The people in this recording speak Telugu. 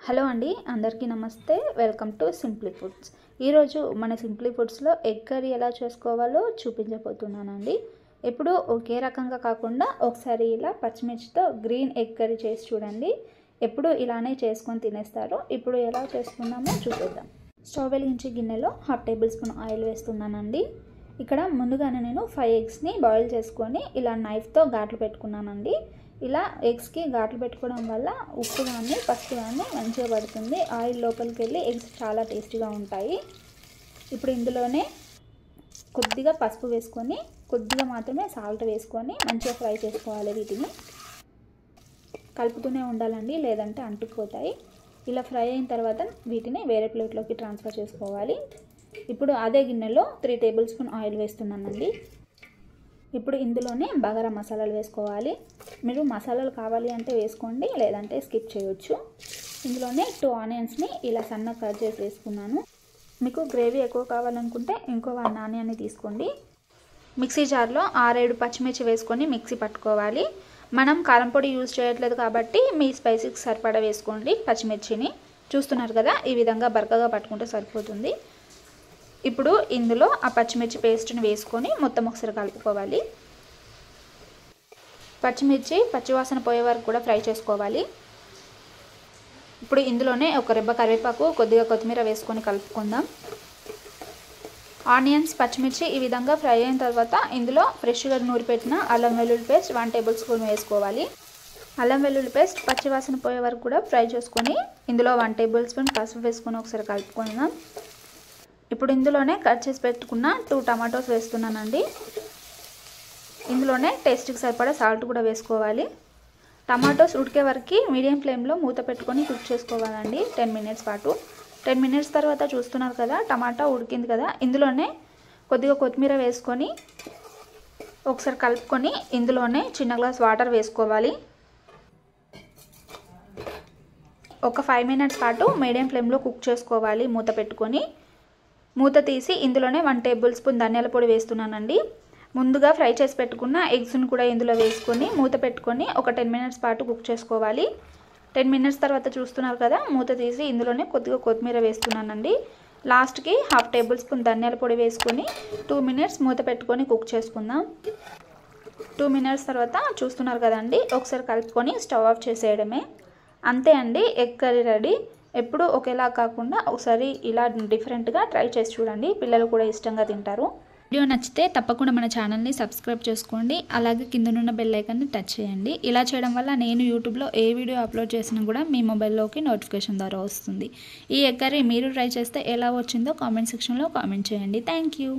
హలో అండి, అందరికీ నమస్తే. Welcome to simply foods. ఈరోజు మన సింప్లీ ఫుడ్స్లో ఎగ్ కర్రీ ఎలా చేసుకోవాలో చూపించబోతున్నానండి. ఎప్పుడు ఒకే రకంగా కాకుండా ఒకసారి ఇలా పచ్చిమిర్చితో గ్రీన్ ఎగ్ కర్రీ చేసి చూడండి. ఎప్పుడు ఇలానే చేసుకొని తినేస్తారు. ఇప్పుడు ఎలా చేసుకుందామో చూపిద్దాం. స్టవ్ వెలిగించి గిన్నెలో 1/2 టేబుల్ స్పూన్ ఆయిల్ వేస్తున్నానండి. ఇక్కడ ముందుగానే నేను 5 ఎగ్స్ని బాయిల్ చేసుకొని ఇలా నైఫ్తో ఘాట్లు పెట్టుకున్నానండి. ఇలా ఎగ్స్కి ఘాట్లు పెట్టుకోవడం వల్ల ఉప్పు కానీ పసుపు కానీ మంచిగా పడుతుంది. ఆయిల్ లోపలికి వెళ్ళి ఎగ్స్ చాలా టేస్టీగా ఉంటాయి. ఇప్పుడు ఇందులోనే కొద్దిగా పసుపు వేసుకొని కొద్దిగా మాత్రమే సాల్ట్ వేసుకొని మంచిగా ఫ్రై చేసుకోవాలి. వీటిని కలుపుతూనే ఉండాలండి, లేదంటే అంటుకుపోతాయి. ఇలా ఫ్రై అయిన తర్వాత వీటిని వేరే ప్లేట్లోకి ట్రాన్స్ఫర్ చేసుకోవాలి. ఇప్పుడు అదే గిన్నెలో 3 టేబుల్ స్పూన్ ఆయిల్ వేస్తున్నానండి. ఇప్పుడు ఇందులోనే బగారా మసాలాలు వేసుకోవాలి. మీరు మసాలాలు కావాలి అంటే వేసుకోండి, లేదంటే స్కిప్ చేయొచ్చు. ఇందులోనే 2 ఆనియన్స్ని ఇలా సన్నగా కట్ చేసి వేసుకున్నాను. మీకు గ్రేవీ ఎక్కువ కావాలనుకుంటే ఇంకో 1 ఆనియన్ని తీసుకోండి. మిక్సీ జార్లో 6-7 పచ్చిమిర్చి వేసుకొని మిక్సీ పట్టుకోవాలి. మనం కారం పొడి యూజ్ చేయట్లేదు కాబట్టి మీ స్పైసీకి సరిపడా వేసుకోండి. పచ్చిమిర్చిని చూస్తున్నారు కదా, ఈ విధంగా బరకగా పట్టుకుంటే సరిపోతుంది. ఇప్పుడు ఇందులో ఆ పచ్చిమిర్చి పేస్ట్ని వేసుకొని మొత్తం ఒకసారి కలుపుకోవాలి. పచ్చిమిర్చి పచ్చివాసన పోయే వరకు కూడా ఫ్రై చేసుకోవాలి. ఇప్పుడు ఇందులోనే ఒక రెబ్బ కరివేపాకు, కొద్దిగా కొత్తిమీర వేసుకొని కలుపుకుందాం. ఆనియన్స్, పచ్చిమిర్చి ఈ విధంగా ఫ్రై అయిన తర్వాత ఇందులో ఫ్రెష్గా నూరిపెట్టిన అల్లం వెల్లుల్లి పేస్ట్ 1 టేబుల్ స్పూన్ వేసుకోవాలి. అల్లం వెల్లుల్లి పేస్ట్ పచ్చివాసన పోయే వరకు కూడా ఫ్రై చేసుకొని ఇందులో 1 టేబుల్ స్పూన్ పసుపు వేసుకొని ఒకసారి కలుపుకుందాం. ఇప్పుడు ఇందులోనే కట్ చేసి పెట్టుకున్న 2 టమాటోస్ వేస్తున్నానండి. ఇందులోనే టేస్ట్కి సరిపడా సాల్ట్ కూడా వేసుకోవాలి. టమాటోస్ ఉడికే వరకు మీడియం ఫ్లేమ్లో మూత పెట్టుకొని కుక్ చేసుకోవాలండి 10 మినిట్స్ పాటు. 10 మినిట్స్ తర్వాత చూస్తున్నారు కదా, టమాటా ఉడికింది కదా. ఇందులోనే కొద్దిగా కొత్తిమీర వేసుకొని ఒకసారి కలుపుకొని ఇందులోనే చిన్న గ్లాస్ వాటర్ వేసుకోవాలి. ఒక 5 మినిట్స్ పాటు మీడియం ఫ్లేమ్లో కుక్ చేసుకోవాలి మూత పెట్టుకొని. మూత తీసి ఇందులోనే 1 టేబుల్ స్పూన్ ధనియాల పొడి వేస్తున్నానండి. ముందుగా ఫ్రై చేసి పెట్టుకున్న ఎగ్స్ని కూడా ఇందులో వేసుకొని మూత పెట్టుకొని ఒక 10 మినిట్స్ పాటు కుక్ చేసుకోవాలి. 10 మినిట్స్ తర్వాత చూస్తున్నారు కదా, మూత తీసి ఇందులోనే కొద్దిగా కొత్తిమీర వేస్తున్నానండి. లాస్ట్కి 1/2 టేబుల్ స్పూన్ ధనియాల పొడి వేసుకొని 2 మినిట్స్ మూత పెట్టుకొని కుక్ చేసుకుందాం. 2 మినిట్స్ తర్వాత చూస్తున్నారు కదండి, ఒకసారి కలుపుకొని స్టవ్ ఆఫ్ చేసేయడమే. అంతే అండి, ఎగ్ కర్రీ రెడీ. ఎప్పుడు ఒకేలా కాకుండా ఒకసారి ఇలా డిఫరెంట్గా ట్రై చేసి చూడండి. పిల్లలు కూడా ఇష్టంగా తింటారు. వీడియో నచ్చితే తప్పకుండా మన ఛానల్ని సబ్స్క్రైబ్ చేసుకోండి. అలాగే కిందనున్న బెల్ ఐకాన్ని టచ్ చేయండి. ఇలా చేయడం వల్ల నేను యూట్యూబ్లో ఏ వీడియో అప్లోడ్ చేసినా కూడా మీ మొబైల్లోకి నోటిఫికేషన్ ద్వారా వస్తుంది. ఈ ఎగ్ కర్రీ మీరు ట్రై చేస్తే ఎలా వచ్చిందో కామెంట్ సెక్షన్లో కామెంట్ చేయండి. Thank you.